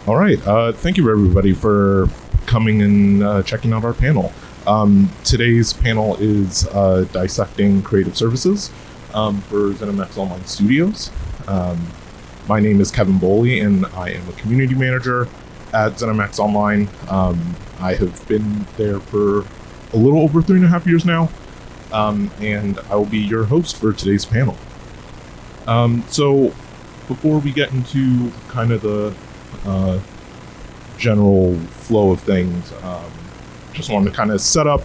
All right. Thank you, everybody, for coming and checking out our panel. Today's panel is Dissecting Creative Services for ZeniMax Online Studios. My name is Kevin Boley, and I am a community manager at ZeniMax Online. I have been there for a little over 3.5 years now, and I will be your host for today's panel. So before we get into kind of the general flow of things, just wanted to kind of set up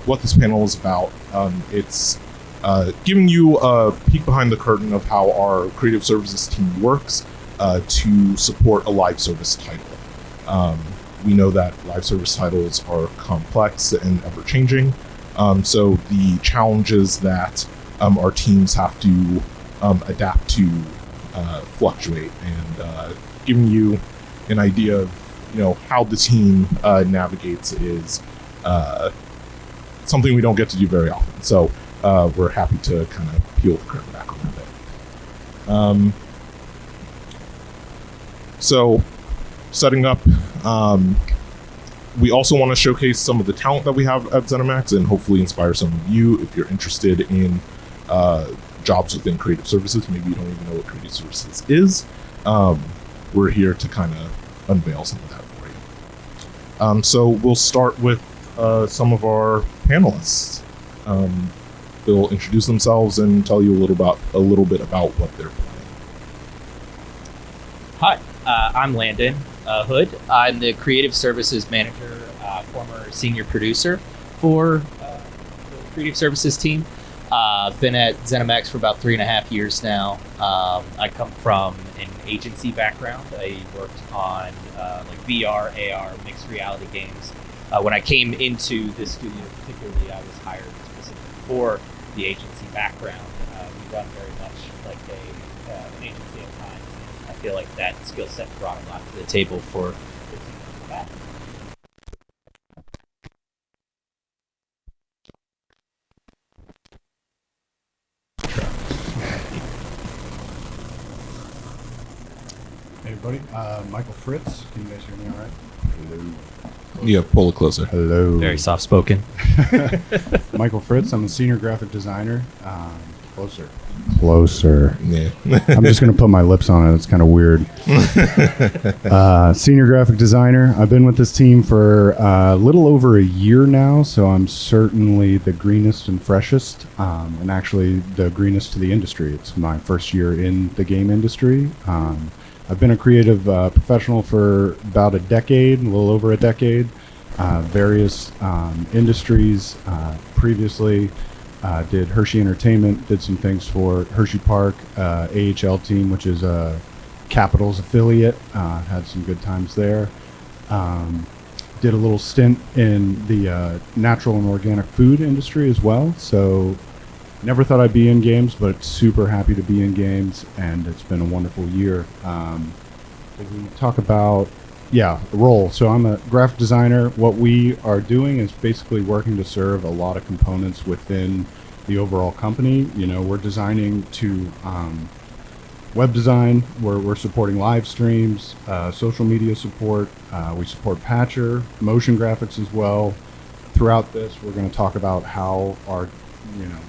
what this panel is about. It's giving you a peek behind the curtain of how our creative services team works to support a live service title. We know that live service titles are complex and ever-changing, so the challenges that our teams have to adapt to fluctuate, and giving you an idea of how the team navigates is something we don't get to do very often. So we're happy to kind of peel the curtain back a little bit. So setting up, we also want to showcase some of the talent that we have at ZeniMax and hopefully inspire some of you if you're interested in jobs within creative services. Maybe you don't even know what creative services is. We're here to kind of unveil some of that for you. So we'll start with some of our panelists. They'll introduce themselves and tell you a little bit about what they're playing. Hi, I'm Landon Hood. I'm the creative services manager, former senior producer for the creative services team. I've been at ZeniMax for about 3.5 years now. I come from an agency background. I worked on like VR, AR, mixed reality games. When I came into this studio particularly, I was hired specifically for the agency background. We run very much like an agency at times. I feel like that skill set brought a lot to the table for the team to come back. Hey everybody, Michael Fritz. Can you guys hear me all right? Hello. Yeah, pull it closer. Hello. Very soft spoken. Michael Fritz. I'm a senior graphic designer. Closer. Yeah. I'm just going to put my lips on it. It's kind of weird. Senior graphic designer. I've been with this team for a little over a year now, so I'm certainly the greenest and freshest, and actually the greenest to the industry. It's my first year in the game industry. I've been a creative professional for about a little over a decade, various industries. Previously, did Hershey Entertainment, did some things for Hershey Park, AHL team, which is a Capitals affiliate. Had some good times there. Did a little stint in the natural and organic food industry as well. So never thought I'd be in games, but super happy to be in games, and it's been a wonderful year. We talk about, role. So I'm a graphic designer. What we are doing is basically working to serve a lot of components within the overall company. We're designing to web design. We're supporting live streams, social media support. We support Patcher, motion graphics as well. Throughout this, we're going to talk about how our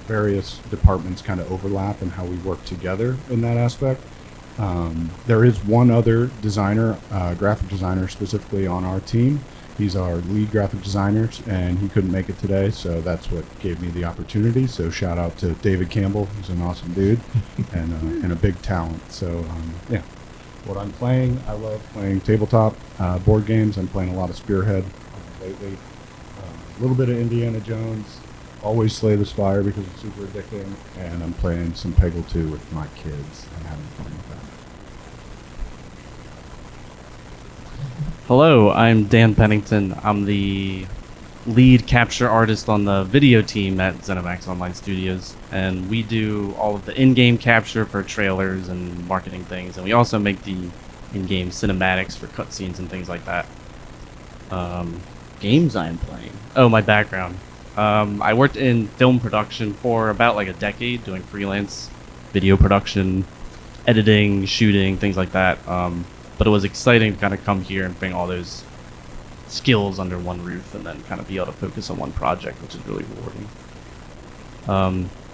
various departments kind of overlap and how we work together in that aspect. There is one other designer, graphic designer specifically on our team. He's our lead graphic designer, and he couldn't make it today, so that's what gave me the opportunity. So shout out to David Campbell, who's an awesome dude and a big talent. So what I'm playing, I love playing tabletop board games. I'm playing a lot of Spearhead lately, a little bit of Indiana Jones. Always Slay the Spire because it's super addicting, and I'm playing some Peggle 2 with my kids and having fun with that. Hello, I'm Dan Pennington. I'm the lead capture artist on the video team at ZeniMax Online Studios, and we do all of the in-game capture for trailers and marketing things, and we also make the in-game cinematics for cutscenes and things like that. Games I'm playing. Oh, my background. I worked in film production for about like a decade, doing freelance video production, editing, shooting, things like that. But it was exciting to kind of come here and bring all those skills under one roof and then kind of be able to focus on one project, which is really rewarding.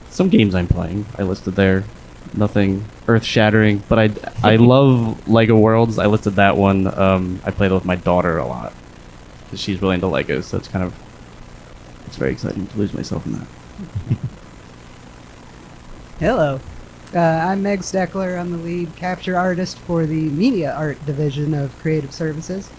Some games I'm playing, I listed there. Nothing earth-shattering, but I love Lego Worlds. I listed that one. I played it with my daughter a lot because she's really into Legos, so it's very exciting to lose myself in that. Hello. I'm Meg Steckler. I'm the lead capture artist for the media art division of Creative Services.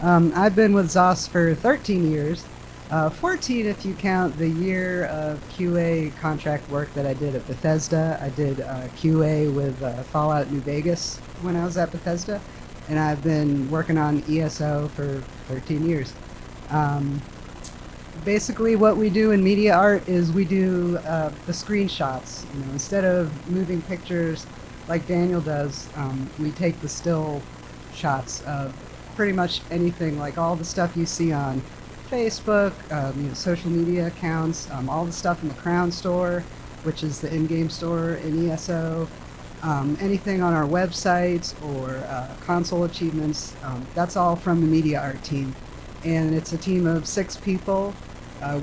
I've been with ZOS for 13 years, 14 if you count the year of QA contract work that I did at Bethesda. I did QA with Fallout New Vegas when I was at Bethesda, and I've been working on ESO for 13 years. Basically what we do in media art is we do the screenshots. Instead of moving pictures like Daniel does, we take the still shots of pretty much anything, like all the stuff you see on Facebook, social media accounts, all the stuff in the Crown Store, which is the in-game store in ESO, anything on our website or console achievements. That's all from the media art team. And it's a team of 6 people.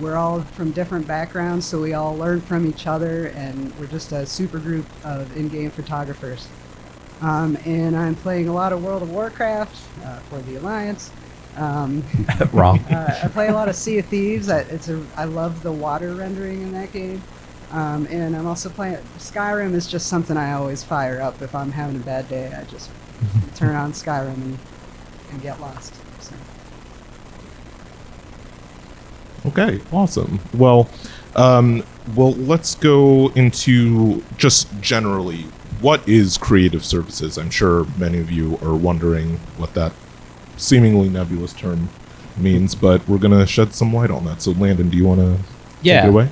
We're all from different backgrounds, so we all learn from each other, and we're just a super group of in-game photographers. And I'm playing a lot of World of Warcraft for the Alliance. Wrong. I play a lot of Sea of Thieves. I love the water rendering in that game. And I'm also playing Skyrim. Is just something I always fire up if I'm having a bad day. I just turn on Skyrim and get lost. So. Okay, awesome. Well, let's go into just generally, what is creative services? I'm sure many of you are wondering what that seemingly nebulous term means, but we're going to shed some light on that. So, Landon, do you want to take it away?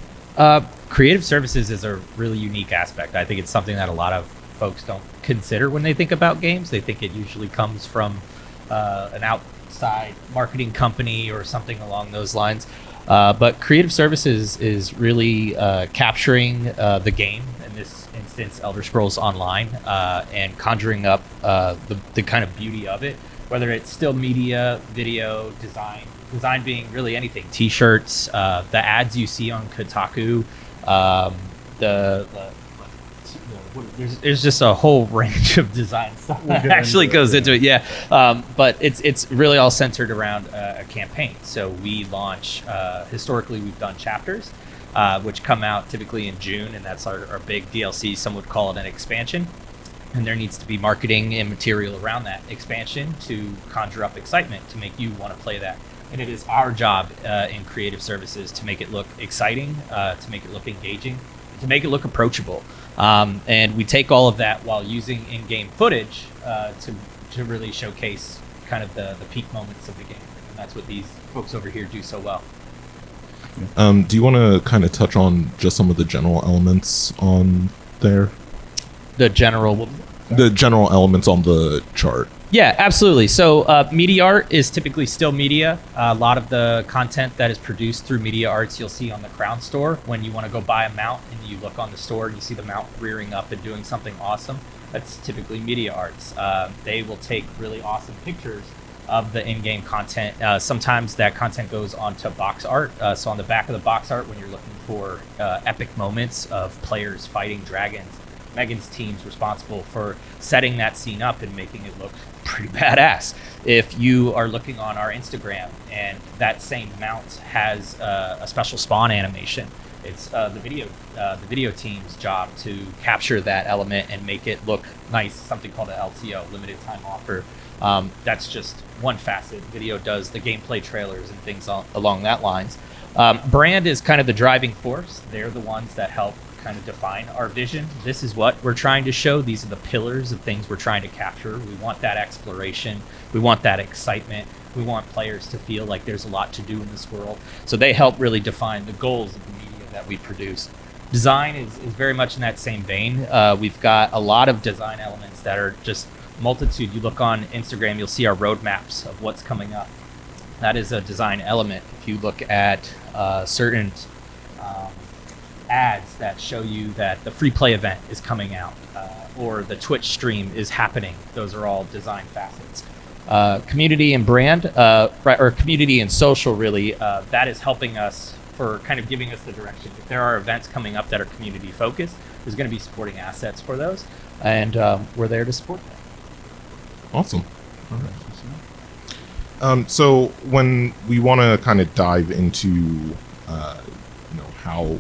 Creative services is a really unique aspect. I think it's something that a lot of folks don't consider when they think about games. They think it usually comes from an outside marketing company or something along those lines. But creative services is really capturing the game, in this instance Elder Scrolls Online, and conjuring up the kind of beauty of it, whether it's still media, video, design being really anything, t-shirts, the ads you see on Kotaku, there's just a whole range of design stuff that actually goes into it. Yeah. But it's really all centered around a campaign. So we launch, historically we've done chapters, which come out typically in June, and that's our big DLC. Some would call it an expansion. And there needs to be marketing and material around that expansion to conjure up excitement, to make you want to play that. And it is our job in creative services to make it look exciting, to make it look engaging, to make it look approachable. And we take all of that while using in-game footage to really showcase kind of the peak moments of the game. And that's what these folks over here do so well. Do you want to kind of touch on just some of the general elements on there? The general elements on the chart. Yeah, absolutely. So media art is typically still media. A lot of the content that is produced through media arts you'll see on the Crown Store. When you want to go buy a mount and you look on the store and you see the mount rearing up and doing something awesome, that's typically media arts. They will take really awesome pictures of the in-game content. Sometimes that content goes onto box art. So on the back of the box art, when you're looking for epic moments of players fighting dragons, Megan's team's responsible for setting that scene up and making it look pretty badass. If you are looking on our Instagram and that same mount has a special spawn animation, it's the video team's job to capture that element and make it look nice. Something called an LTO, limited time offer. That's just one facet. Video does the gameplay trailers and things along that lines. Brand is kind of the driving force. They're the ones that help kind of define our vision. This is what we're trying to show. These are the pillars of things we're trying to capture. We want that exploration. We want that excitement. We want players to feel like there's a lot to do in this world. So they help really define the goals of the media that we produce. Design is very much in that same vein. We've got a lot of design elements that are just multitude. You look on Instagram, you'll see our roadmaps of what's coming up. That is a design element. If you look at certain ads that show you that the free play event is coming out, or the Twitch stream is happening. Those are all design facets. Community and brand, or community and social, really, that is helping us for kind of giving us the direction. If there are events coming up that are community focused, there's going to be supporting assets for those, and we're there to support them. Awesome. All right. So when we want to kind of dive into, how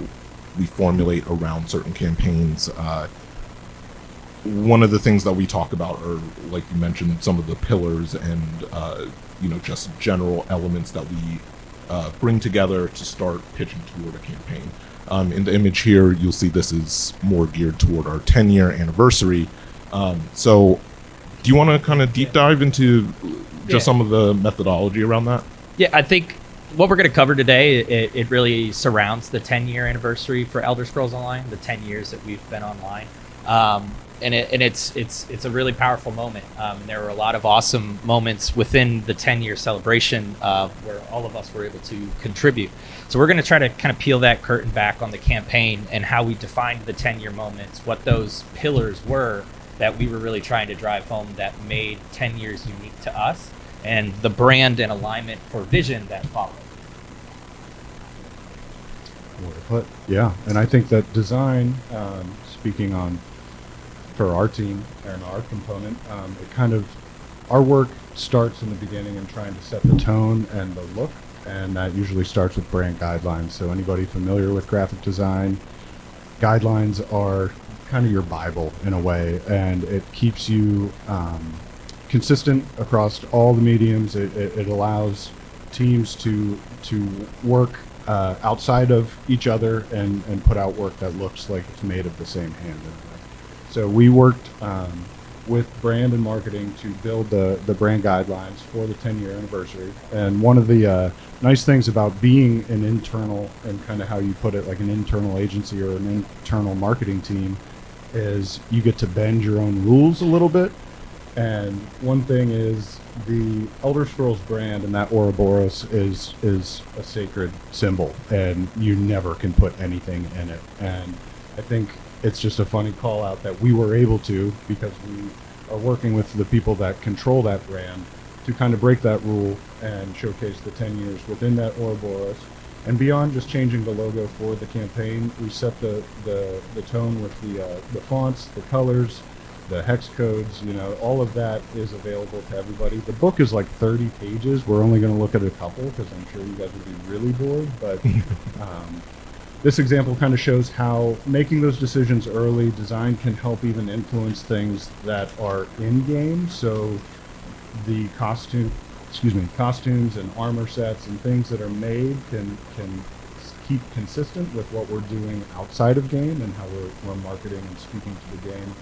we formulate around certain campaigns, one of the things that we talk about are, like you mentioned, some of the pillars and, just general elements that we bring together to start pitching toward a campaign. In the image here, you'll see this is more geared toward our 10-year anniversary. So do you want to kind of deep dive into just some of the methodology around that? Yeah, I think what we're going to cover today, it really surrounds the 10-year anniversary for Elder Scrolls Online, the 10 years that we've been online. And it's a really powerful moment. There were a lot of awesome moments within the 10-year celebration where all of us were able to contribute. So we're going to try to kind of peel that curtain back on the campaign and how we defined the 10-year moments, what those pillars were that we were really trying to drive home that made 10 years unique to us, and the brand and alignment for vision that followed. But yeah, and I think that design, speaking on for our team and our component, it kind of, our work starts in the beginning and trying to set the tone and the look, and that usually starts with brand guidelines. So anybody familiar with graphic design, guidelines are kind of your Bible in a way, and it keeps you consistent across all the mediums. It allows teams to work outside of each other and put out work that looks like it's made of the same hand. So we worked with brand and marketing to build the brand guidelines for the 10-year anniversary. And one of the nice things about being an internal, and kind of how you put it, like an internal agency or an internal marketing team, is you get to bend your own rules a little bit. And one thing is the Elder Scrolls brand, and that Ouroboros is a sacred symbol, and you never can put anything in it. And I think it's just a funny call out that we were able to, because we are working with the people that control that brand, to kind of break that rule and showcase the 10 years within that Ouroboros. And beyond just changing the logo for the campaign, we set the tone with the fonts, the colors, the hex codes, all of that is available to everybody. The book is like 30 pages. We're only going to look at a couple because I'm sure you guys would be really bored. But this example kind of shows how making those decisions early, design can help even influence things that are in game. So the costumes and armor sets and things that are made can keep consistent with what we're doing outside of game and how we're marketing and speaking to the game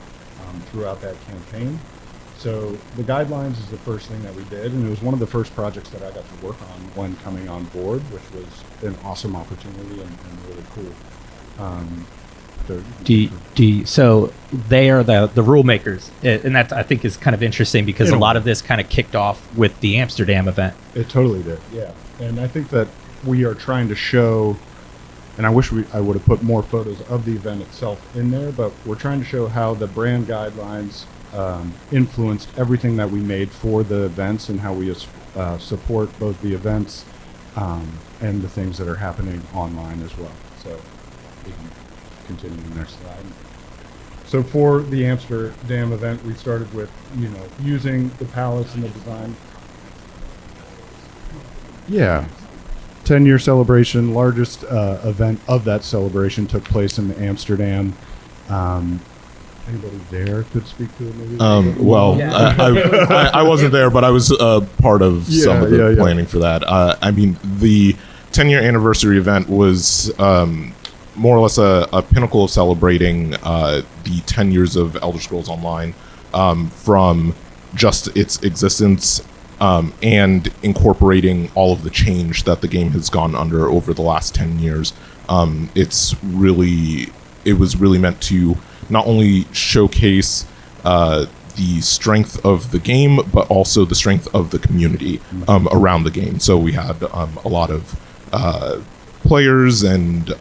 throughout that campaign. So the guidelines is the first thing that we did, and it was one of the first projects that I got to work on when coming on board, which was an awesome opportunity and really cool. So they are the rule makers, and that I think is kind of interesting because a lot of this kind of kicked off with the Amsterdam event. It totally did, yeah. And I think that we are trying to show, and I wish I would have put more photos of the event itself in there, but we're trying to show how the brand guidelines influenced everything that we made for the events and how we support both the events and the things that are happening online as well. So we can continue the next slide. So for the Amsterdam event, we started with, using the palettes and the design. Yeah. 10-year celebration, largest event of that celebration took place in Amsterdam. Anybody there could speak to it maybe? I wasn't there, but I was part of some of the planning for that. The 10-year anniversary event was more or less a pinnacle of celebrating the 10 years of Elder Scrolls Online from just its existence and incorporating all of the change that the game has gone under over the last 10 years. It was really meant to not only showcase the strength of the game, but also the strength of the community around the game. So we had a lot of players and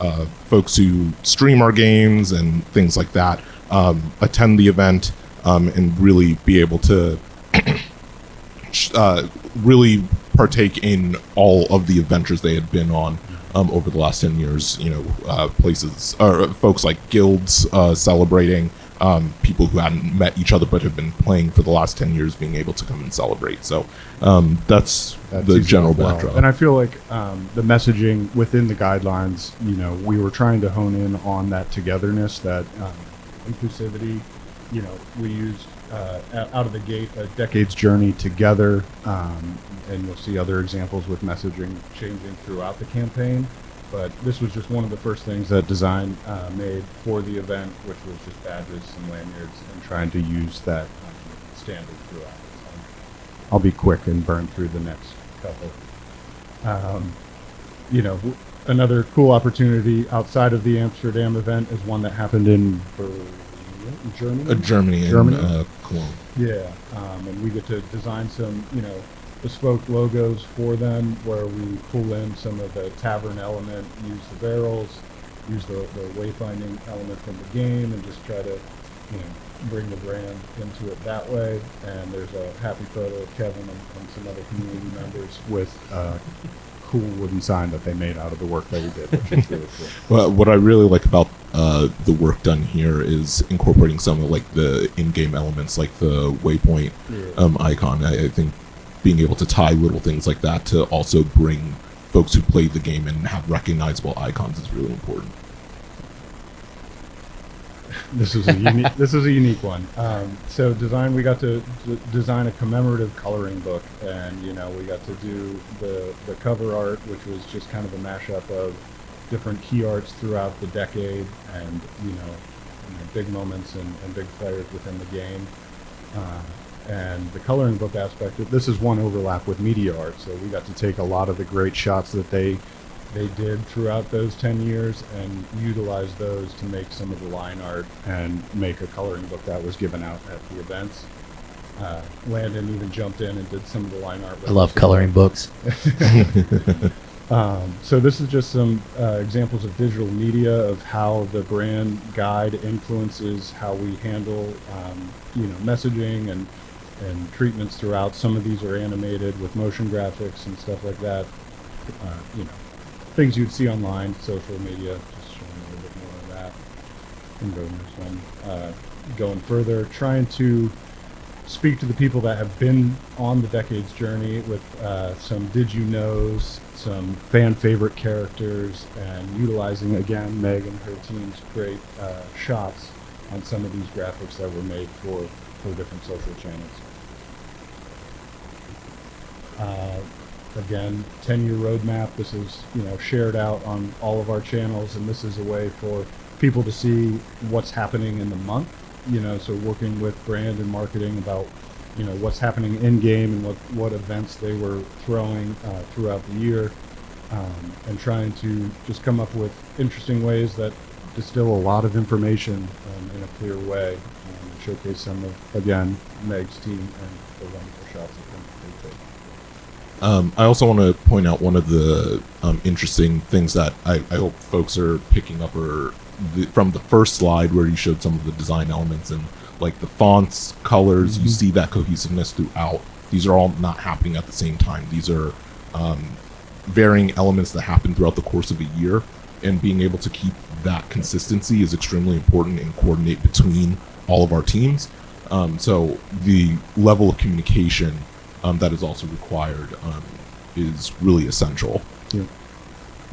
folks who stream our games and things like that attend the event and really be able to really partake in all of the adventures they had been on over the last 10 years. Places or folks like guilds celebrating, people who hadn't met each other but have been playing for the last 10 years being able to come and celebrate. So that's the general backdrop. And I feel like the messaging within the guidelines, we were trying to hone in on that togetherness, that inclusivity. We used out of the gate a decade's journey together, and you'll see other examples with messaging changing throughout the campaign. But this was just one of the first things that design made for the event, which was just badges and lanyards, and trying to use that standard throughout. So I'll be quick and burn through the next couple. Another cool opportunity outside of the Amsterdam event is one that happened in Germany. Germany. Cologne. Yeah, and we get to design some, bespoke logos for them, where we pull in some of the tavern element, use the barrels, use the wayfinding element from the game, and just try to, bring the brand into it that way. And there's a happy photo of Kevin and some other community members with a cool wooden sign that they made out of the work that we did, which is really cool. Well, what I really like about the work done here is incorporating some of like the in-game elements, like the waypoint icon. I think being able to tie little things like that to also bring folks who played the game and have recognizable icons is really important. This is a unique one. So we got to design a commemorative coloring book, and we got to do the cover art, which was just kind of a mashup of different key arts throughout the decade, and big moments and big players within the game. And the coloring book aspect, this is one overlap with media art, so we got to take a lot of the great shots that they did throughout those 10 years and utilize those to make some of the line art and make a coloring book that was given out at the events. Landon even jumped in and did some of the line art. I love coloring books. So this is just some examples of digital media, of how the brand guide influences how we handle messaging and treatments throughout. Some of these are animated with motion graphics and stuff like that. Things you'd see online, social media, just showing a little bit more of that. And go to this one. Going further, trying to speak to the people that have been on the decade's journey with some did you knows, some fan favorite characters, and utilizing again Meg and her team's great shots on some of these graphics that were made for different social channels. Again, 10-year roadmap. This is shared out on all of our channels, and this is a way for people to see what's happening in the month. So working with brand and marketing about what's happening in game and what events they were throwing throughout the year, and trying to just come up with interesting ways that distill a lot of information in a clear way, and showcase some of, again, Meg's team and the wonderful shots that they take. I also want to point out one of the interesting things that I hope folks are picking up from the first slide, where you showed some of the design elements and like the fonts, colors. You see that cohesiveness throughout. These are all not happening at the same time. These are varying elements that happen throughout the course of a year, and being able to keep that consistency is extremely important and coordinate between all of our teams. So the level of communication that is also required is really essential. Yeah,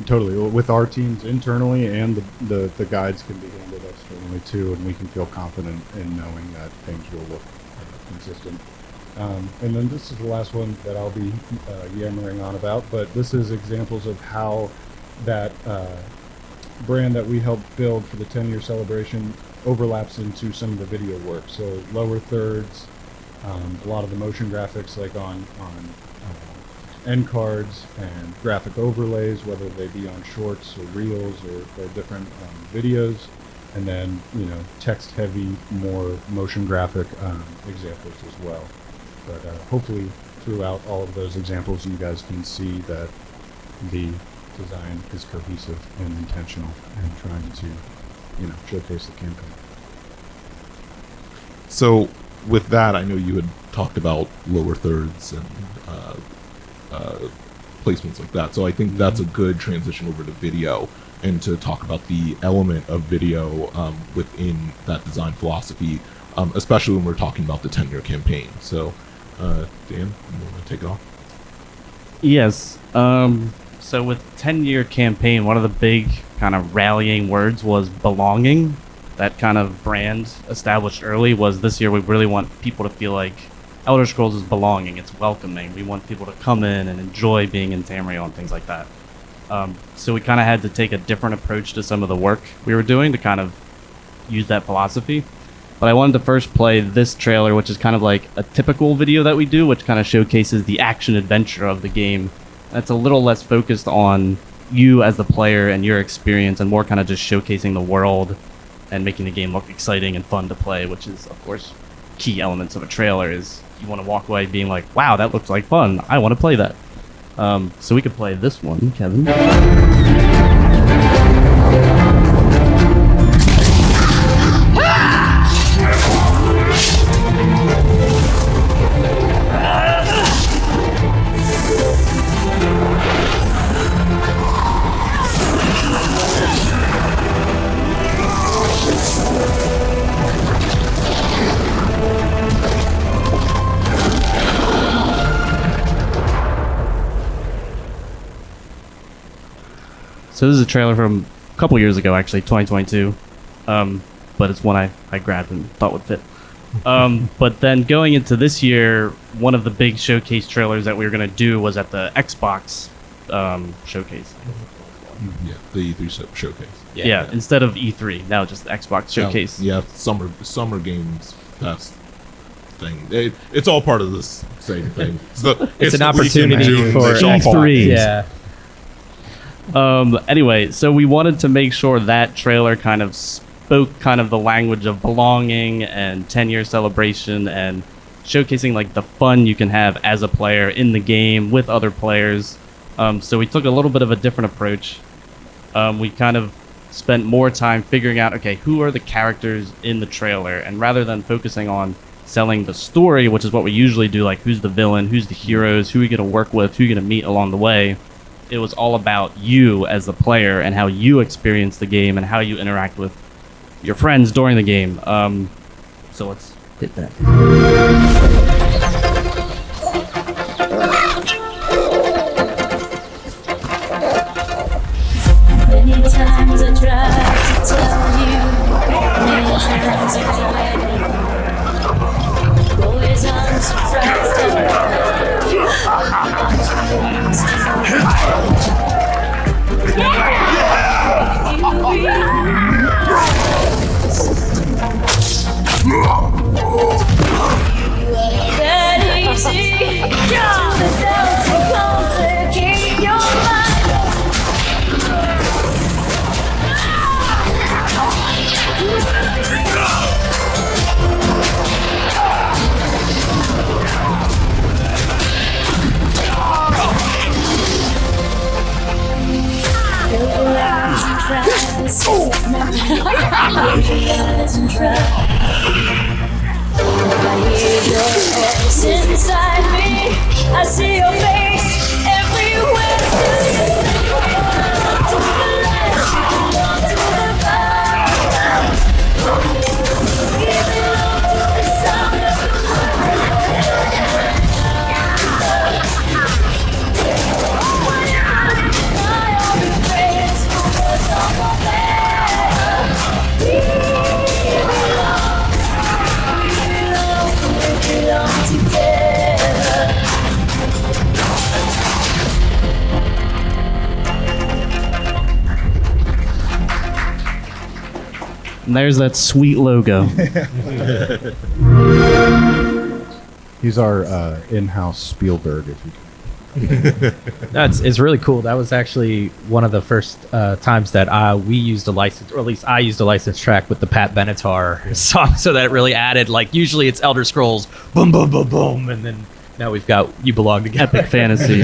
totally. With our teams internally, and the guides can be handled externally too, and we can feel confident in knowing that things will look consistent. And then this is the last one that I'll be yammering on about, but this is examples of how that brand that we helped build for the 10-year celebration overlaps into some of the video work. So lower thirds, a lot of the motion graphics, like on end cards, and graphic overlays, whether they be on shorts or reels or different videos, and then text heavy, more motion graphic examples as well. But hopefully throughout all of those examples, you guys can see that the design is cohesive and intentional and trying to showcase the campaign. So with that, I know you had talked about lower thirds and placements like that. So I think that's a good transition over to video and to talk about the element of video within that design philosophy, especially when we're talking about the 10-year campaign. So, Dan, you want to take it off? Yes. So with 10-year campaign, one of the big kind of rallying words was belonging. That kind of brand established early was this year we really want people to feel like Elder Scrolls is belonging. It's welcoming. We want people to come in and enjoy being in Tamriel and things like that. So we kind of had to take a different approach to some of the work we were doing to kind of use that philosophy. But I wanted to first play this trailer, which is kind of like a typical video that we do, which kind of showcases the action adventure of the game. That's a little less focused on you as the player and your experience and more kind of just showcasing the world and making the game look exciting and fun to play, which is, of course, key elements of a trailer is you want to walk away being like, wow, that looks like fun. I want to play that. So we could play this one, Kevin. So this is a trailer from a couple years ago, actually, 2022. But it's one I grabbed and thought would fit. But then going into this year, one of the big showcase trailers that we were going to do was at the Xbox showcase. Yeah, the E3 showcase. Yeah, instead of E3, now just the Xbox showcase. Yeah, summer games fest thing. It's all part of this same thing. It's an the opportunity weekend in June, for they show off all E3. games. Yeah. Anyway, so we wanted to make sure that trailer kind of spoke kind of the language of belonging and 10-year celebration and showcasing like the fun you can have as a player in the game with other players. So we took a little bit of a different approach. We kind of spent more time figuring out, okay, who are the characters in the trailer? And rather than focusing on selling the story, which is what we usually do, like who's the villain, who's the heroes, who are you going to work with, who are you going to meet along the way, it was all about you as the player and how you experience the game and how you interact with your friends during the game. So let's hit that. Many times I tried to tell you, many times I tried. Boys, I'm surprised that easy. The doubts will complicate your mind. Inside me, I see your face everywhere. To the left, to the back. Give it all to the sound of my only praise for what's on my back. We belong together. And there's that sweet logo. He's our in-house Spielberg, if you can. It's really cool. That was actually one of the first times that we used a license, or at least I used a license track with the Pat Benatar song, so that it really added, like, usually it's Elder Scrolls, boom, boom, boom, boom, and then now we've got You Belong Together. Epic fantasy.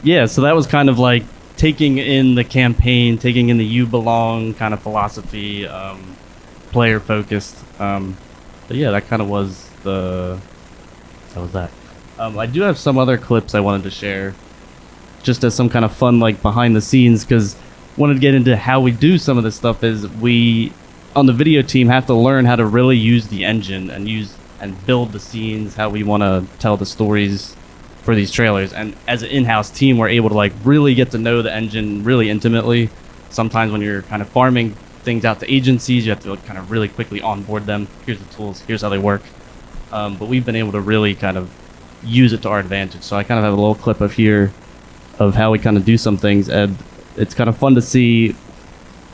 Yeah, so that was kind of like taking in the campaign, taking in the you belong kind of philosophy, player focused. But yeah, that kind of was that. I do have some other clips I wanted to share, just as some kind of fun, like behind the scenes, because wanted to get into how we do some of this stuff. Is we on the video team have to learn how to really use the engine and build the scenes, how we want to tell the stories for these trailers. And as an in-house team, we're able to like really get to know the engine really intimately. Sometimes when you're kind of farming things out to agencies, you have to like, kind of really quickly onboard them. Here's the tools, here's how they work. But we've been able to really kind of use it to our advantage. So I kind of have a little clip of here of how we kind of do some things, and it's kind of fun to see.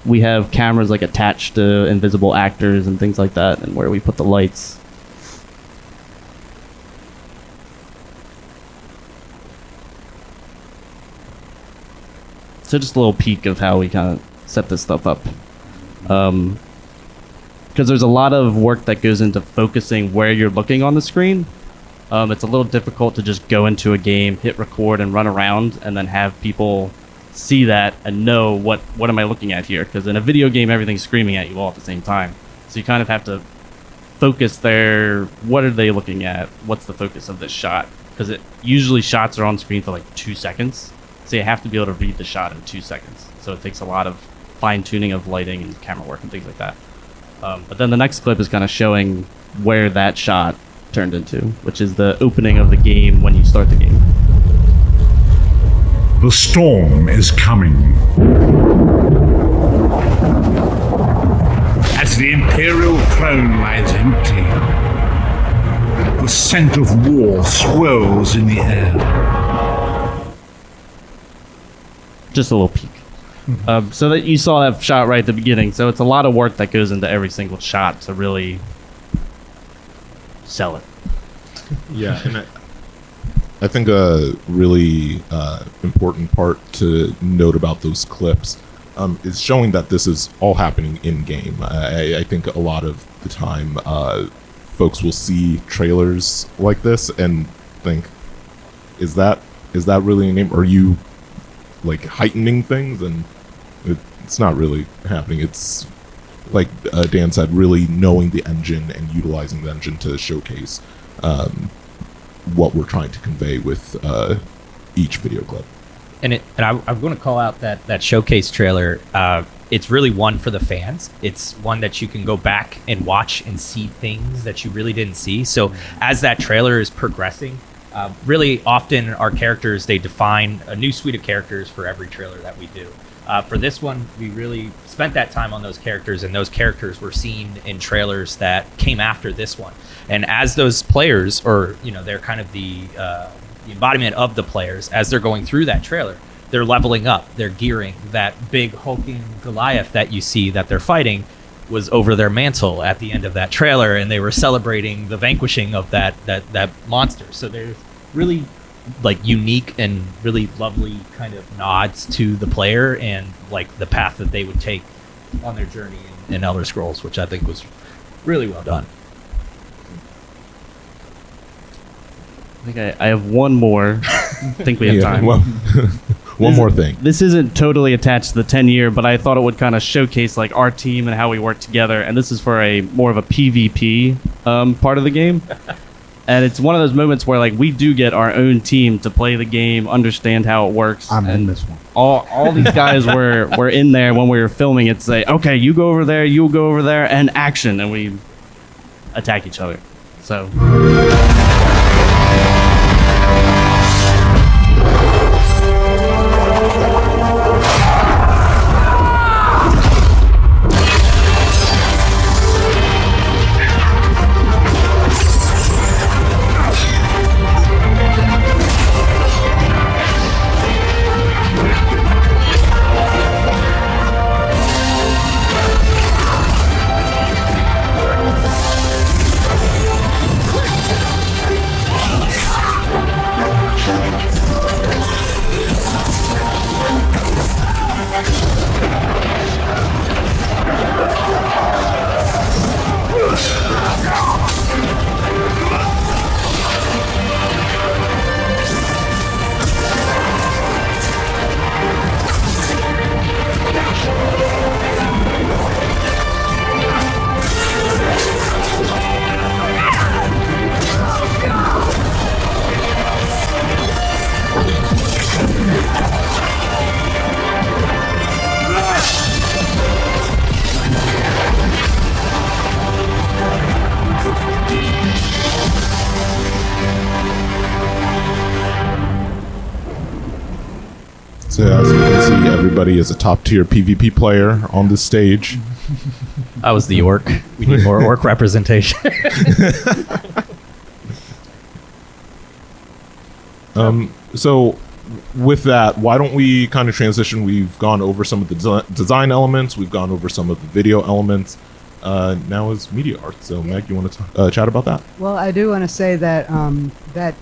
We have cameras like attached to invisible actors and things like that, and where we put the lights. So just a little peek of how we kind of set this stuff up. Because there's a lot of work that goes into focusing where you're looking on the screen. It's a little difficult to just go into a game, hit record, and run around, and then have people see that and know what am I looking at here. Because in a video game, everything's screaming at you all at the same time. So you kind of have to focus there. What are they looking at? What's the focus of this shot? Because usually shots are on screen for like 2 seconds. So you have to be able to read the shot in 2 seconds. So it takes a lot of fine-tuning of lighting and camera work and things like that. But then the next clip is kind of showing where that shot turned into, which is the opening of the game when you start the game. The storm is coming. As the Imperial throne lies empty, the scent of war swirls in the air. Just a little peek. So that you saw that shot right at the beginning. So it's a lot of work that goes into every single shot to really sell it. Yeah, and I think a really important part to note about those clips is showing that this is all happening in game. I think a lot of the time folks will see trailers like this and think, is that really a game? Are you like heightening things? And it's not really happening. It's like Dan said, really knowing the engine and utilizing the engine to showcase what we're trying to convey with each video clip. And I'm going to call out that showcase trailer. It's really one for the fans. It's one that you can go back and watch and see things that you really didn't see. So as that trailer is progressing, really often our characters, they define a new suite of characters for every trailer that we do. For this one, we really spent that time on those characters, and those characters were seen in trailers that came after this one. And as those players, or they're kind of the embodiment of the players, as they're going through that trailer, they're leveling up, they're gearing. That big hulking Goliath that you see that they're fighting was over their mantle at the end of that trailer, and they were celebrating the vanquishing of that monster. So there's really like unique and really lovely kind of nods to the player and like the path that they would take on their journey in Elder Scrolls, which I think was really well done. I think I have one more. I think we have time. Well, one more thing. This isn't totally attached to the 10-year, but I thought it would kind of showcase like our team and how we work together. And this is for a more of a PvP part of the game. And it's one of those moments where like we do get our own team to play the game, understand how it works. I'm in this one. All these guys were in there when we were filming it. Say, okay, you go over there, you go over there, and action, and we attack each other. So. So as you can see, everybody is a top tier PvP player on this stage. I was the orc. We need more orc representation. So with that, why don't we kind of transition? We've gone over some of the design elements. We've gone over some of the video elements. Now is media art. So Meg, you want to chat about that? Well, I do want to say that that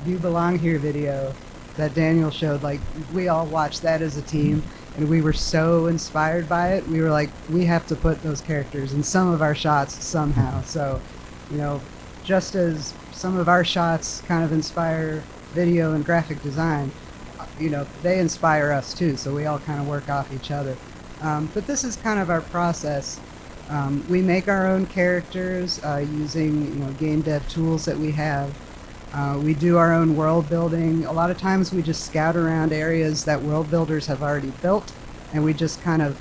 You Belong Here video that Daniel showed, like, we all watched that as a team, and we were so inspired by it. We were like, we have to put those characters in some of our shots somehow. So, you know, just as some of our shots kind of inspire video and graphic design, you know, they inspire us too. So we all kind of work off each other. But this is kind of our process. We make our own characters using, you know, game dev tools that we have. We do our own world building. A lot of times we just scout around areas that world builders have already built, and we just kind of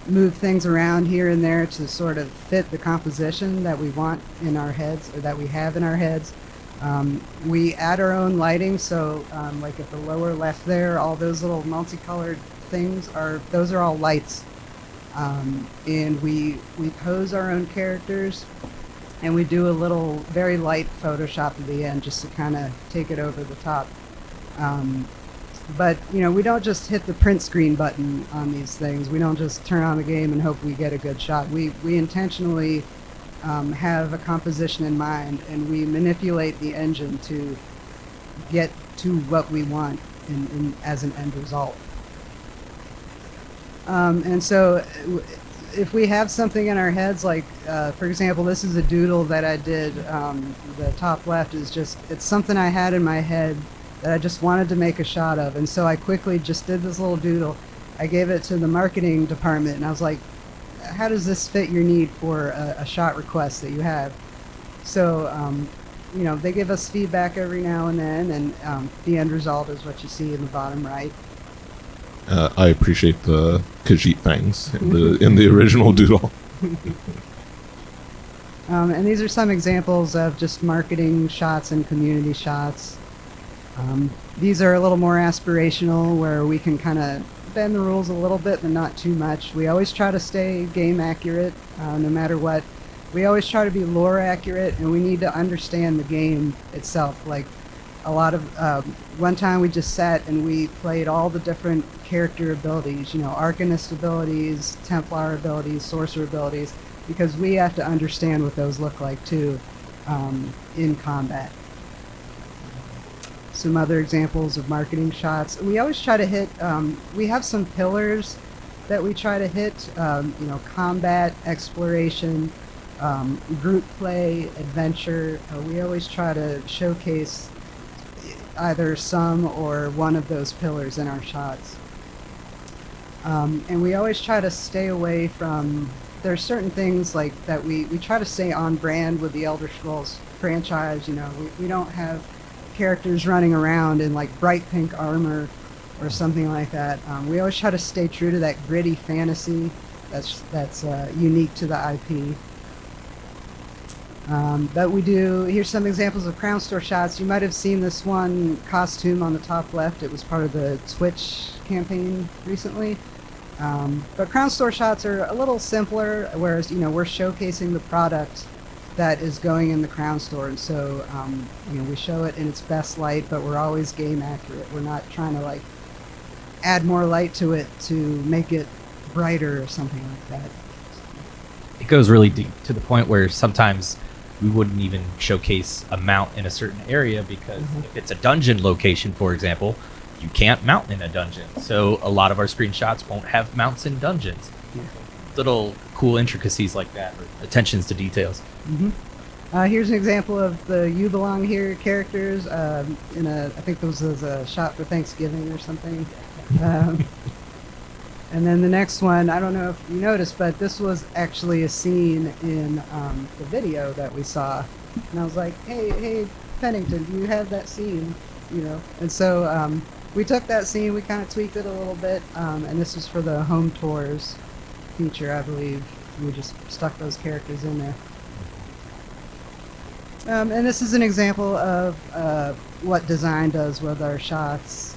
move things around here and there to sort of fit the composition that we want in our heads, or that we have in our heads. We add our own lighting, so like at the lower left there, all those little multicolored things those are all lights. And we pose our own characters, and we do a little very light Photoshop at the end just to kind of take it over the top. But, you know, we don't just hit the print screen button on these things. We don't just turn on the game and hope we get a good shot. We intentionally have a composition in mind, and we manipulate the engine to get to what we want as an end result. And so if we have something in our heads, like, for example, this is a doodle that I did. The top left is just, it's something I had in my head that I just wanted to make a shot of. And so I quickly just did this little doodle. I gave it to the marketing department, and I was like, how does this fit your need for a shot request that you have? So, you know, they give us feedback every now and then, and the end result is what you see in the bottom right. I appreciate the Khajiit fangs in the original doodle. And these are some examples of just marketing shots and community shots. These are a little more aspirational, where we can kind of bend the rules a little bit, but not too much. We always try to stay game accurate, no matter what. We always try to be lore accurate, and we need to understand the game itself. Like, a lot of one time we just sat and we played all the different character abilities, you know, Arcanist abilities, Templar abilities, Sorcerer abilities, because we have to understand what those look like too in combat. Some other examples of marketing shots. We always try to hit, we have some pillars that we try to hit, you know, combat, exploration, group play, adventure. We always try to showcase either some or one of those pillars in our shots. And we always try to stay away from, there's certain things like that we try to stay on brand with the Elder Scrolls franchise. You know, we don't have characters running around in like bright pink armor or something like that. We always try to stay true to that gritty fantasy that's unique to the IP. But we do, here's some examples of Crown Store shots. You might have seen this one costume on the top left. It was part of the Twitch campaign recently. But Crown Store shots are a little simpler, whereas, you know, we're showcasing the product that is going in the Crown Store. And so, you know, we show it in its best light, but we're always game accurate. We're not trying to, like, add more light to it to make it brighter or something like that. It goes really deep, to the point where sometimes we wouldn't even showcase a mount in a certain area, because if it's a dungeon location, for example, you can't mount in a dungeon. So a lot of our screenshots won't have mounts in dungeons. Little cool intricacies like that, or attentions to details. Here's an example of the You Belong Here characters in a, I think this was a shot for Thanksgiving or something. And then the next one, I don't know if you noticed, but this was actually a scene in the video that we saw. And I was like, hey, Pennington, do you have that scene? You know, and so we took that scene, we kind of tweaked it a little bit, and this was for the home tours feature, I believe. We just stuck those characters in there. And this is an example of what design does with our shots.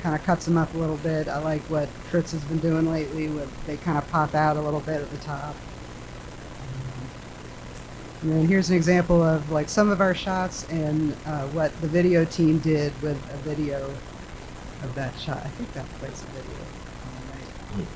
Kind of cuts them up a little bit. I like what Fritz has been doing lately. They kind of pop out a little bit at the top. And then here's an example of like some of our shots and what the video team did with a video of that shot. I think that plays a video. All right.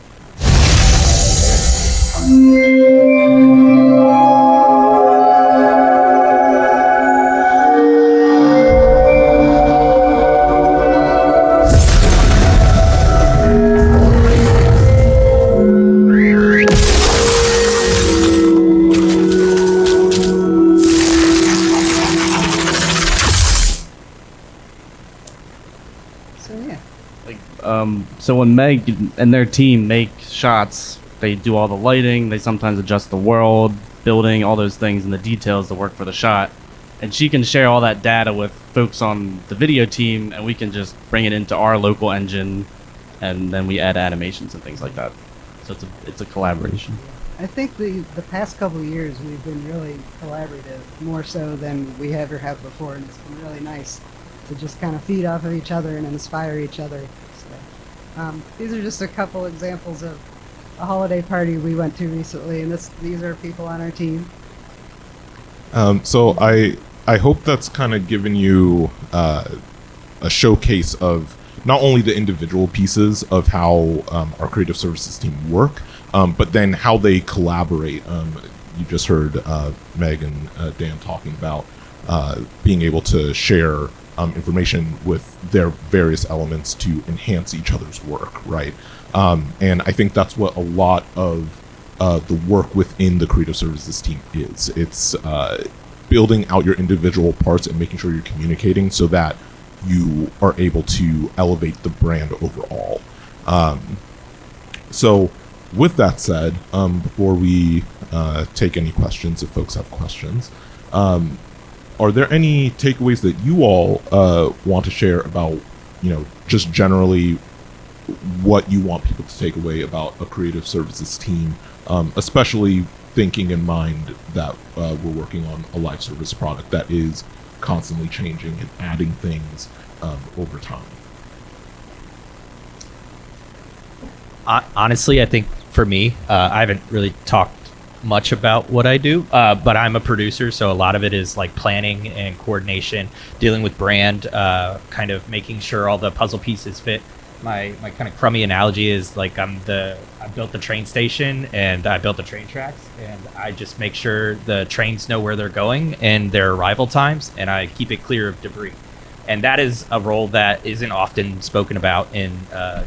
So yeah. So when Meg and their team make shots, they do all the lighting, they sometimes adjust the world, building, all those things and the details that work for the shot. And she can share all that data with folks on the video team, and we can just bring it into our local engine, and then we add animations and things like that. So it's a collaboration. I think the past couple of years we've been really collaborative, more so than we ever have before, and it's been really nice to just kind of feed off of each other and inspire each other. So, these are just a couple examples of a holiday party we went to recently, and these are people on our team. So I hope that's kind of given you a showcase of not only the individual pieces of how our creative services team work, but then how they collaborate. You just heard Meg and Dan talking about being able to share information with their various elements to enhance each other's work, right? And I think that's what a lot of the work within the creative services team is. It's building out your individual parts and making sure you're communicating so that you are able to elevate the brand overall. So with that said, before we take any questions, if folks have questions, are there any takeaways that you all want to share about, just generally what you want people to take away about a creative services team, especially thinking in mind that we're working on a live service product that is constantly changing and adding things over time? Honestly, I think for me, I haven't really talked much about what I do, but I'm a producer, so a lot of it is like planning and coordination, dealing with brand, kind of making sure all the puzzle pieces fit. My kind of crummy analogy is like I built the train station and I built the train tracks, and I just make sure the trains know where they're going and their arrival times, and I keep it clear of debris. And that is a role that isn't often spoken about in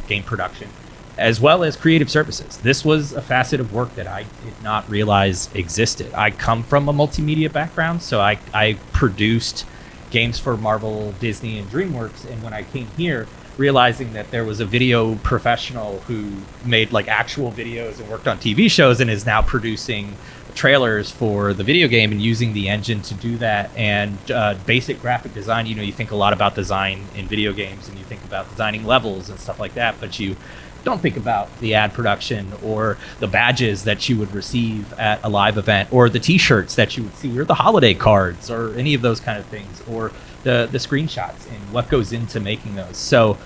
game production, as well as creative services. This was a facet of work that I did not realize existed. I come from a multimedia background, so I produced games for Marvel, Disney, and DreamWorks, and when I came here, realizing that there was a video professional who made like actual videos and worked on TV shows and is now producing trailers for the video game and using the engine to do that, and basic graphic design. You think a lot about design in video games and you think about designing levels and stuff like that, but you don't think about the ad production or the badges that you would receive at a live event, or the t-shirts that you would see, or the holiday cards, or any of those kind of things, or the screenshots and what goes into making those. So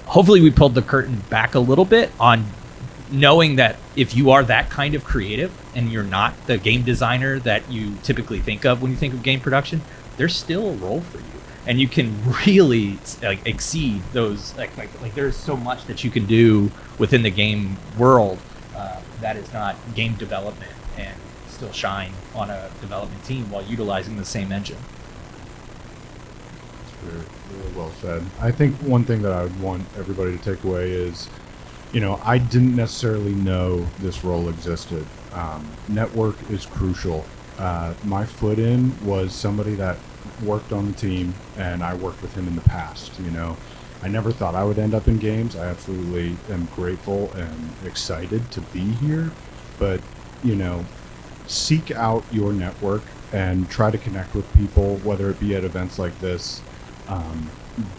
hopefully we pulled the curtain back a little bit on knowing that if you are that kind of creative and you're not the game designer that you typically think of when you think of game production, there's still a role for you, and you can really exceed those. Like there's so much that you can do within the game world that is not game development, and still shine on a development team while utilizing the same engine. Really well said. I think one thing that I would want everybody to take away is, I didn't necessarily know this role existed. Network is crucial. My foot in was somebody that worked on the team, and I worked with him in the past. I never thought I would end up in games. I absolutely am grateful and excited to be here, but seek out your network and try to connect with people, whether it be at events like this.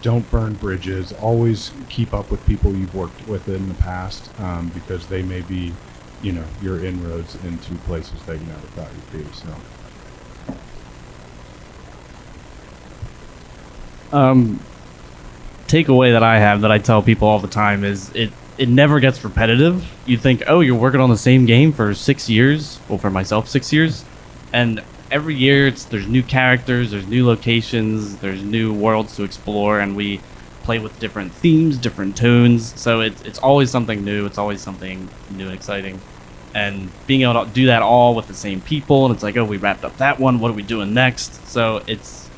Don't burn bridges. Always keep up with people you've worked with in the past, because they may be, your inroads into places that you never thought you'd be. So, Takeaway that I have that I tell people all the time is it never gets repetitive. You think, oh, you're working on the same game for 6 years. Well, for myself, 6 years. And every year there's new characters, there's new locations, there's new worlds to explore, and we play with different themes, different tones. So it's always something new. It's always something new and exciting. And being able to do that all with the same people, and it's like, oh, we wrapped up that one. What are we doing next? So it's,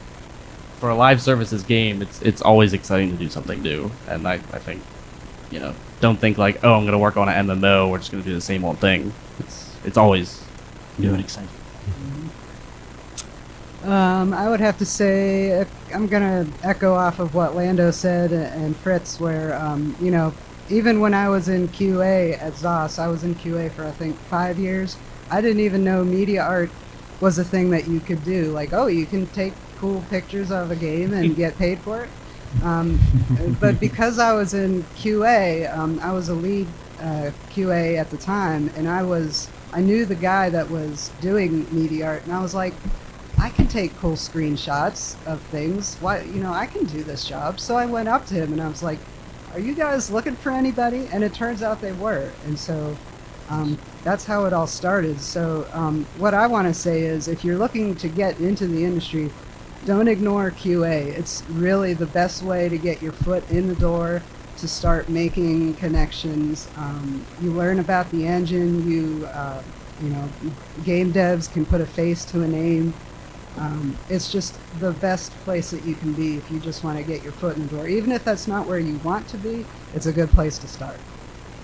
for a live services game, it's always exciting to do something new. And I think, don't think like, oh, I'm going to work on an MMO. We're just going to do the same old thing. It's always new and exciting. I would have to say I'm gonna echo off of what Lando said and Fritz, where even when I was in QA at ZOS, I was in QA for I think 5 years. I didn't even know media art was a thing that you could do. Like, oh, you can take cool pictures of a game and get paid for it. But because I was in QA, I was a lead QA at the time, and I knew the guy that was doing media art, and I was like, I can take cool screenshots of things. Why, I can do this job. So I went up to him and I was like, are you guys looking for anybody? And it turns out they were. And so that's how it all started. So what I want to say is, if you're looking to get into the industry, don't ignore QA. It's really the best way to get your foot in the door, to start making connections. You learn about the engine. Game devs can put a face to a name. It's just the best place that you can be if you just want to get your foot in the door. Even if that's not where you want to be, it's a good place to start.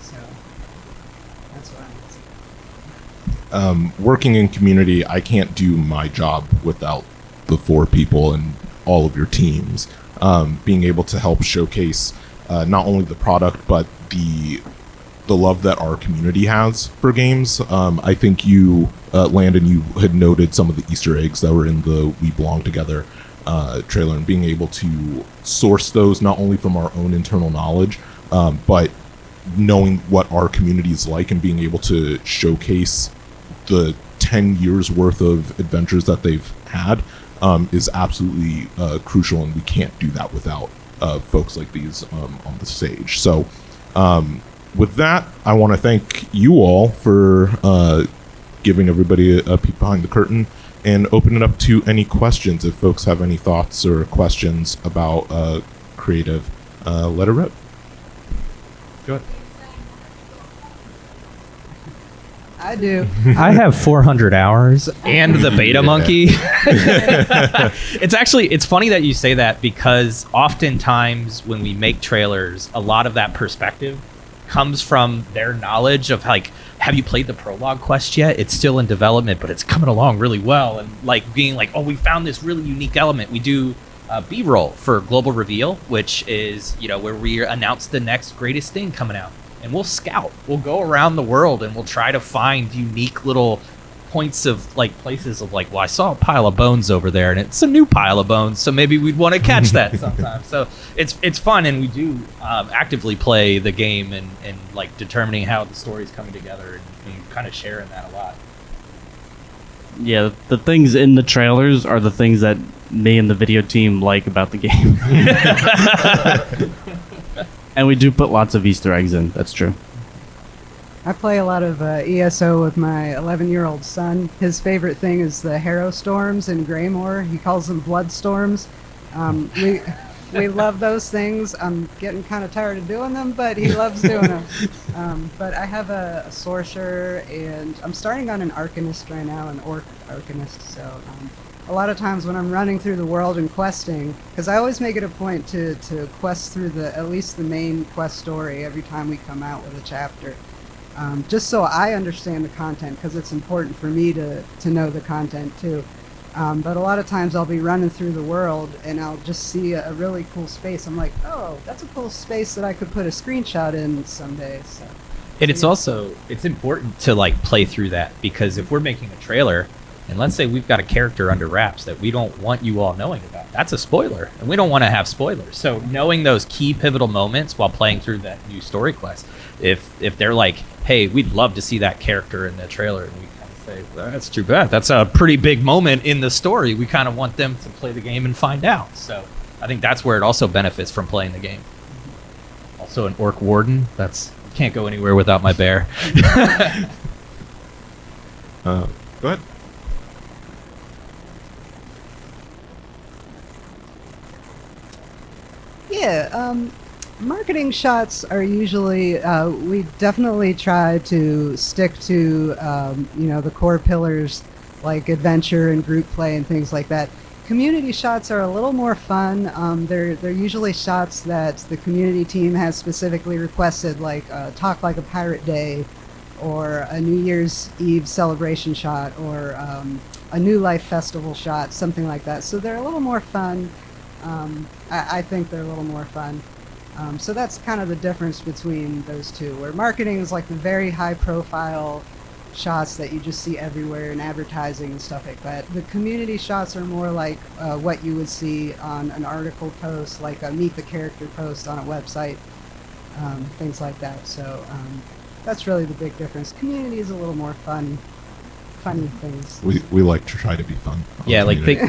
So that's what I would say. Working in community, I can't do my job without the 4 people and all of your teams. Being able to help showcase not only the product, but the love that our community has for games. I think you, Landon, you had noted some of the Easter eggs that were in the We Belong Together trailer, and being able to source those not only from our own internal knowledge, but knowing what our community is like and being able to showcase the 10 years worth of adventures that they've had is absolutely crucial, and we can't do that without folks like these on the stage. So with that, I want to thank you all for giving everybody a peek behind the curtain and open it up to any questions. If folks have any thoughts or questions about creative, let it rip. Go ahead. I do. I have 400 hours and the beta monkey. It's funny that you say that, because oftentimes when we make trailers, a lot of that perspective comes from their knowledge of, like, have you played the prologue quest yet? It's still in development, but it's coming along really well. And like being like, oh, we found this really unique element. We do B-roll for Global Reveal, which is, where we announce the next greatest thing coming out. And we'll scout. We'll go around the world and we'll try to find unique little points of, like, places of, like, well, I saw a pile of bones over there and it's a new pile of bones, so maybe we'd want to catch that sometime. So it's fun, and we do actively play the game and like determining how the story's coming together and kind of sharing that a lot. Yeah, the things in the trailers are the things that me and the video team like about the game. And we do put lots of Easter eggs in. That's true. I play a lot of ESO with my 11-year-old son. His favorite thing is the Harrow Storms in Greymore. He calls them blood storms. We love those things. I'm getting kind of tired of doing them, but he loves doing them. But I have a sorcerer, and I'm starting on an arcanist right now, an orc arcanist. So a lot of times when I'm running through the world and questing, because I always make it a point to quest through at least the main quest story every time we come out with a chapter. Just so I understand the content, because it's important for me to know the content too. But a lot of times I'll be running through the world and I'll just see a really cool space. I'm like, oh, that's a cool space that I could put a screenshot in someday. So. And it's important to, like, play through that, because if we're making a trailer and let's say we've got a character under wraps that we don't want you all knowing about, that's a spoiler, and we don't want to have spoilers. So knowing those key pivotal moments while playing through that new story quest, if they're like, hey, we'd love to see that character in the trailer, and we kind of say, well, that's too bad, that's a pretty big moment in the story, we kind of want them to play the game and find out. So I think that's where it also benefits from playing the game. Also, an orc warden. That's can't go anywhere without my bear. Go ahead. Yeah, marketing shots are usually, we definitely try to stick to, the core pillars like adventure and group play and things like that. Community shots are a little more fun. They're usually shots that the community team has specifically requested, like Talk Like a Pirate Day, or a New Year's Eve celebration shot, or a New Life Festival shot, something like that. So they're a little more fun. I think they're a little more fun. So that's kind of the difference between those two, where marketing is like the very high profile shots that you just see everywhere in advertising and stuff like that. The community shots are more like what you would see on an article post, like a meet the character post on a website, things like that. So that's really the big difference. Community is a little more funny things. We like to try to be fun. Yeah, like think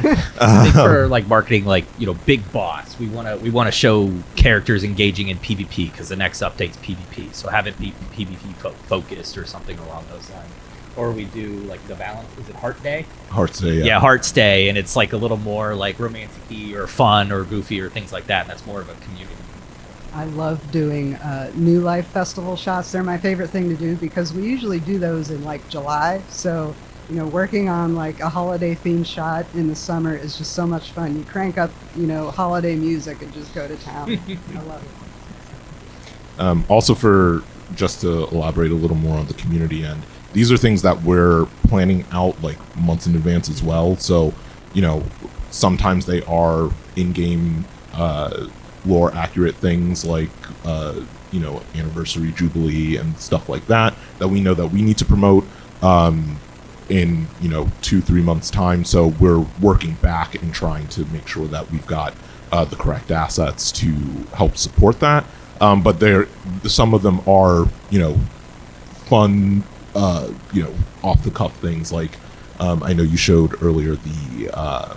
for like marketing, like big boss. We want to show characters engaging in PvP because the next update's PvP. So have it be PvP focused or something along those lines. Or we do like the balance. Is it Heart Day? Hearts Day. Yeah, Hearts Day, and it's like a little more like romantic-y or fun or goofy or things like that. And that's more of a community. I love doing New Life Festival shots. They're my favorite thing to do because we usually do those in like July. So, working on like a holiday themed shot in the summer is just so much fun. You crank up, holiday music and just go to town. I love it. Also, for just to elaborate a little more on the community end, these are things that we're planning out like months in advance as well. So, sometimes they are in-game lore accurate things like anniversary jubilee and stuff like that we know that we need to promote in 2-3 months time. So we're working back and trying to make sure that we've got the correct assets to help support that, but some of them are fun off the cuff things like I know you showed earlier the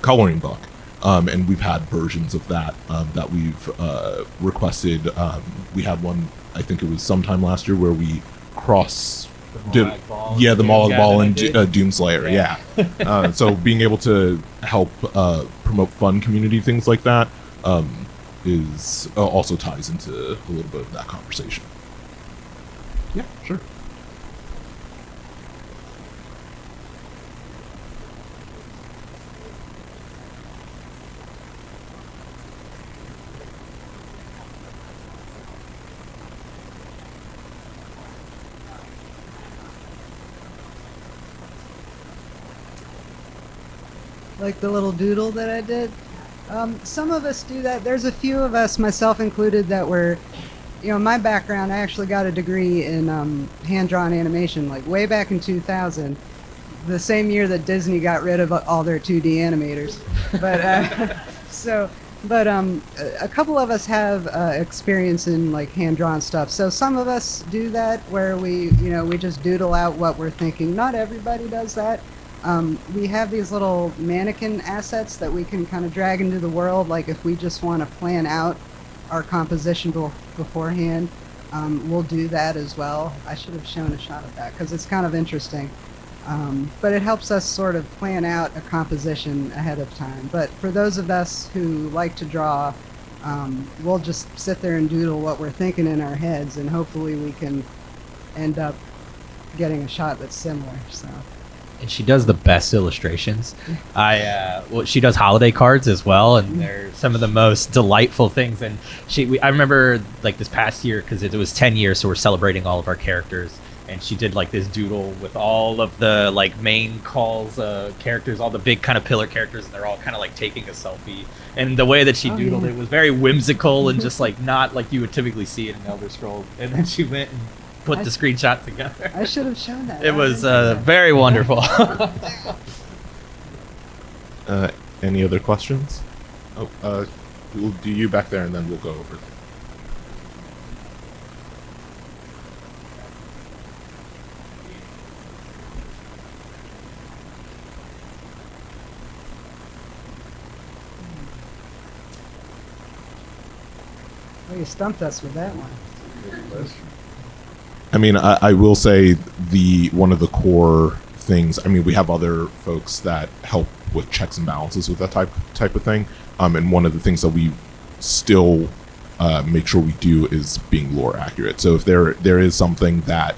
coloring book. And we've had versions of that that we've requested. We had one, I think it was sometime last year, where we the Molag Ball and Doomslayer. Yeah. So being able to help promote fun community things like that is also ties into a little bit of that conversation. Yeah, sure. Like the little doodle that I did. Some of us do that. There's a few of us, myself included, that were, my background, I actually got a degree in hand-drawn animation, like way back in 2000, the same year that Disney got rid of all their 2D animators. But a couple of us have experience in like hand-drawn stuff. So some of us do that where we just doodle out what we're thinking. Not everybody does that. We have these little mannequin assets that we can kind of drag into the world. Like if we just want to plan out our composition beforehand, we'll do that as well. I should have shown a shot of that because it's kind of interesting. But it helps us sort of plan out a composition ahead of time. But for those of us who like to draw, we'll just sit there and doodle what we're thinking in our heads, and hopefully we can end up getting a shot that's similar. So. And she does the best illustrations. She does holiday cards as well, and they're some of the most delightful things. And I remember like this past year because it was 10 years, so we're celebrating all of our characters. And she did like this doodle with all of the like main calls characters, all the big kind of pillar characters, and they're all kind of like taking a selfie. And the way that she doodled it was very whimsical and just like not like you would typically see it in Elder Scrolls. And then she went and put the screenshot together. I should have shown that. It was very wonderful. Any other questions? We'll do you back there, and then we'll go over. Well, you stumped us with that one. I mean, I will say one of the core things. I mean, we have other folks that help with checks and balances with that type of thing. And one of the things that we still make sure we do is being lore accurate. So if there is something that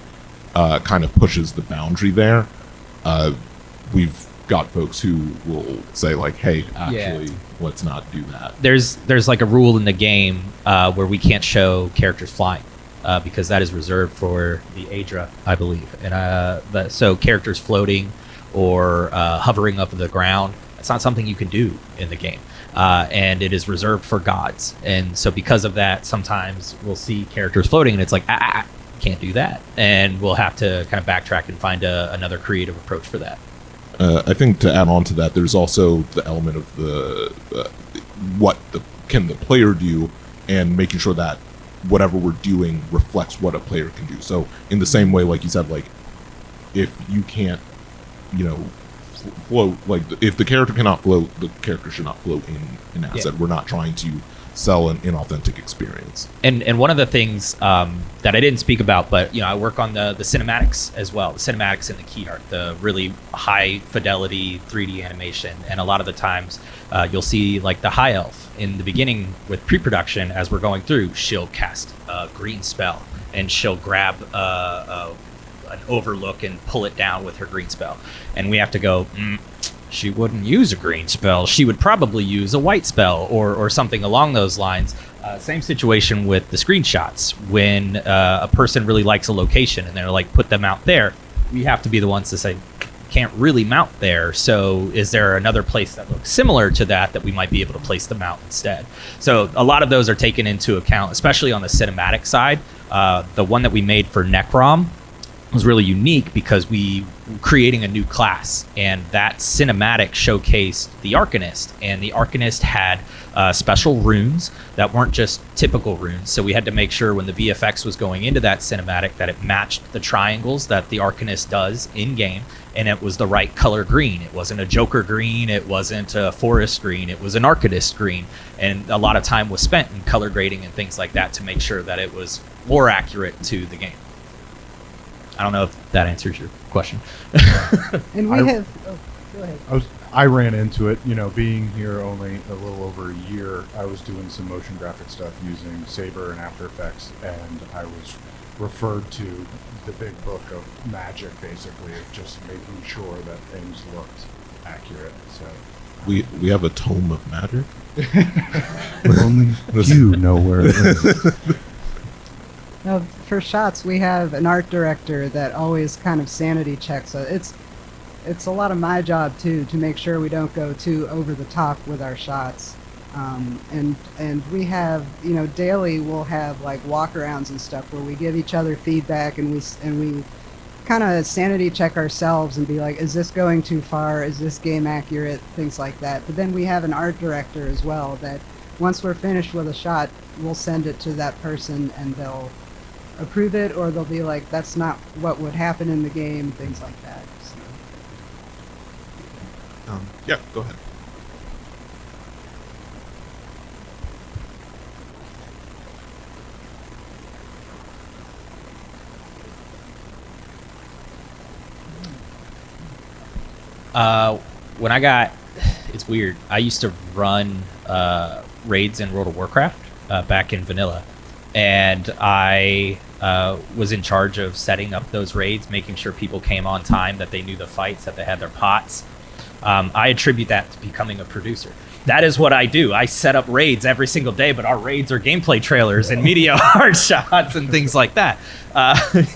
kind of pushes the boundary there, we've got folks who will say like, "Hey, actually, let's not do that." There's like a rule in the game where we can't show characters flying because that is reserved for the Aedra, I believe. And so characters floating or hovering up the ground, it's not something you can do in the game. And it is reserved for gods. And so because of that, sometimes we'll see characters floating and it's like, can't do that. And we'll have to kind of backtrack and find another creative approach for that. I think to add on to that, there's also the element of the can the player do, and making sure that whatever we're doing reflects what a player can do. So in the same way, like you said, like if you can't, float, like if the character cannot float, the character should not float in an asset. We're not trying to sell an inauthentic experience. And one of the things that I didn't speak about, but I work on the cinematics as well, the cinematics and the key art, the really high fidelity 3D animation. And a lot of the times you'll see like the high elf in the beginning with pre-production. As we're going through, she'll cast a green spell and she'll grab an overlook and pull it down with her green spell, and we have to go, she wouldn't use a green spell, she would probably use a white spell or something along those lines. Same situation with the screenshots. When a person really likes a location and they're like, put them out there, we have to be the ones to say, can't really mount there, so is there another place that looks similar to that we might be able to place them out instead? So a lot of those are taken into account, especially on the cinematic side. The one that we made for Necrom was really unique because we were creating a new class, and that cinematic showcased the Arcanist, and the Arcanist had special runes that weren't just typical runes. So we had to make sure when the VFX was going into that cinematic that it matched the triangles that the Arcanist does in game, and it was the right color green. It wasn't a Joker green, it wasn't a forest green, it was an Arcanist green. And a lot of time was spent in color grading and things like that to make sure that it was more accurate to the game. I don't know if that answers your question. And go ahead. I ran into it, being here only a little over a year. I was doing some motion graphic stuff using Saber and After Effects, and I was referred to the big book of magic, basically, of just making sure that things looked accurate. So we have a tome of magic. Only you know where it is. Now, for shots, we have an art director that always kind of sanity checks. So it's a lot of my job too to make sure we don't go too over the top with our shots. And we have, daily we'll have like walkarounds and stuff where we give each other feedback, and we kind of sanity check ourselves and be like, is this going too far? Is this game accurate? Things like that. But then we have an art director as well that once we're finished with a shot, we'll send it to that person and they'll approve it, or they'll be like, that's not what would happen in the game, things like that. So. Yeah, go ahead. When I got, it's weird, I used to run raids in World of Warcraft back in vanilla, and I was in charge of setting up those raids, making sure people came on time, that they knew the fights, that they had their pots. I attribute that to becoming a producer. That is what I do. I set up raids every single day, but our raids are gameplay trailers and media art shots and things like that. And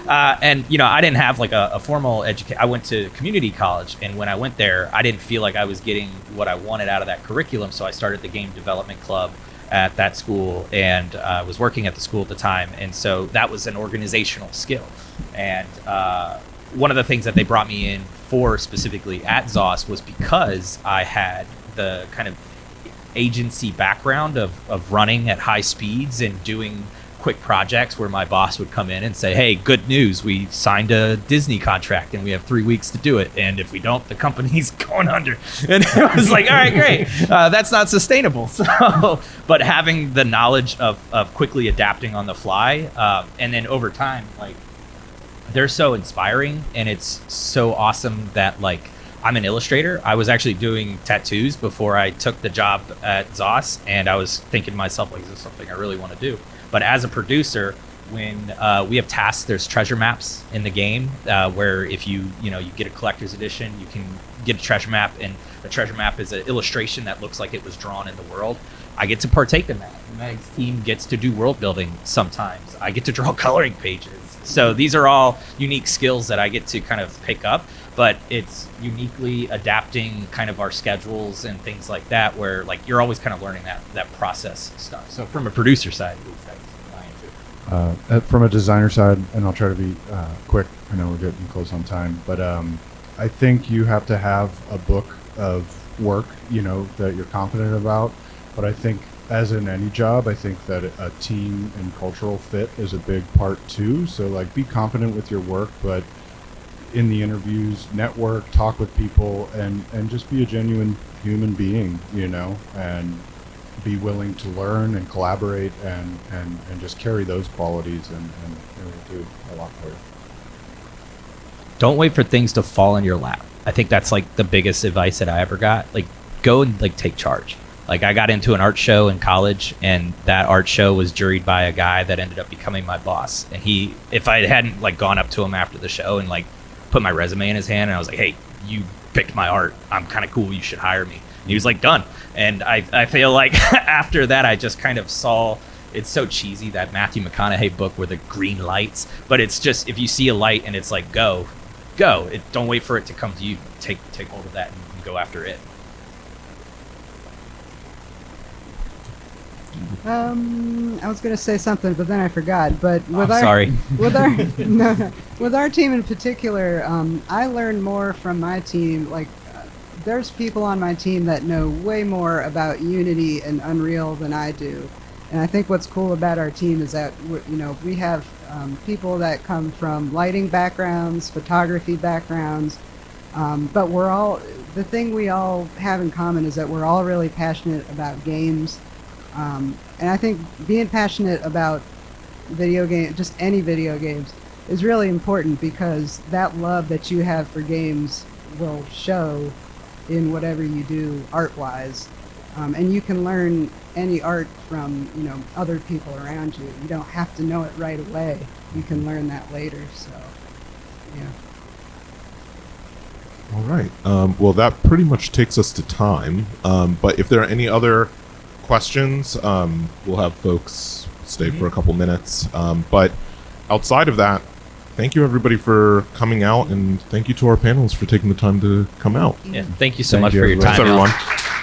I didn't have like a formal education. I went to community college, and when I went there, I didn't feel like I was getting what I wanted out of that curriculum. So I started the game development club at that school, and was working at the school at the time. And so that was an organizational skill. And one of the things that they brought me in for specifically at ZOS was because I had the kind of agency background of running at high speeds and doing quick projects where my boss would come in and say, hey, good news, we signed a Disney contract and we have 3 weeks to do it, and if we don't, the company's going under. And I was like, all right, great, that's not sustainable. So but having the knowledge of quickly adapting on the fly, and then over time, like, they're so inspiring, and it's so awesome that, like, I'm an illustrator. I was actually doing tattoos before I took the job at ZOS, and I was thinking to myself, like, is this something I really want to do? But as a producer, when we have tasks, there's treasure maps in the game, where if you get a collector's edition, you can get a treasure map, and a treasure map is an illustration that looks like it was drawn in the world. I get to partake in that. Meg's team gets to do world building sometimes. I get to draw coloring pages. So these are all unique skills that I get to kind of pick up, but it's uniquely adapting kind of our schedules and things like that, where, like, you're always kind of learning that process stuff. So from a producer side, at least, that's my answer. From a designer side, and I'll try to be quick. I know we're getting close on time, but I think you have to have a book of work, that you're confident about. But I think, as in any job, I think that a team and cultural fit is a big part too. So, like, be confident with your work, but in the interviews, network, talk with people, and just be a genuine human being, and be willing to learn and collaborate and just carry those qualities, and it'll do a lot for you. Don't wait for things to fall in your lap. I think that's, like, the biggest advice that I ever got. Like, go and, like, take charge. Like, I got into an art show in college, and that art show was juried by a guy that ended up becoming my boss. And if I hadn't, like, gone up to him after the show and, like, put my resume in his hand, and I was like, hey, you picked my art, I'm kind of cool, you should hire me. And he was like, done. And I feel like after that, I just kind of saw, it's so cheesy, that Matthew McConaughey book where the green lights, but it's just, if you see a light and it's like, go. Don't wait for it to come to you. Take hold of that and go after it. I was going to say something, but then I forgot. But Sorry. with our team in particular, I learned more from my team. Like, there's people on my team that know way more about Unity and Unreal than I do. And I think what's cool about our team is that we have people that come from lighting backgrounds, photography backgrounds, but the thing we all have in common is that we're all really passionate about games. And I think being passionate about video games, just any video games, is really important, because that love that you have for games will show in whatever you do art-wise. And you can learn any art from, other people around you. You don't have to know it right away. You can learn that later, so, yeah. All right. Well, that pretty much takes us to time. But if there are any other questions, we'll have folks stay for a couple minutes. But outside of that, thank you everybody for coming out, and thank you to our panelists for taking the time to come out. Yeah, thank you so Thank much you, for your everybody. time. Thanks, Al. everyone.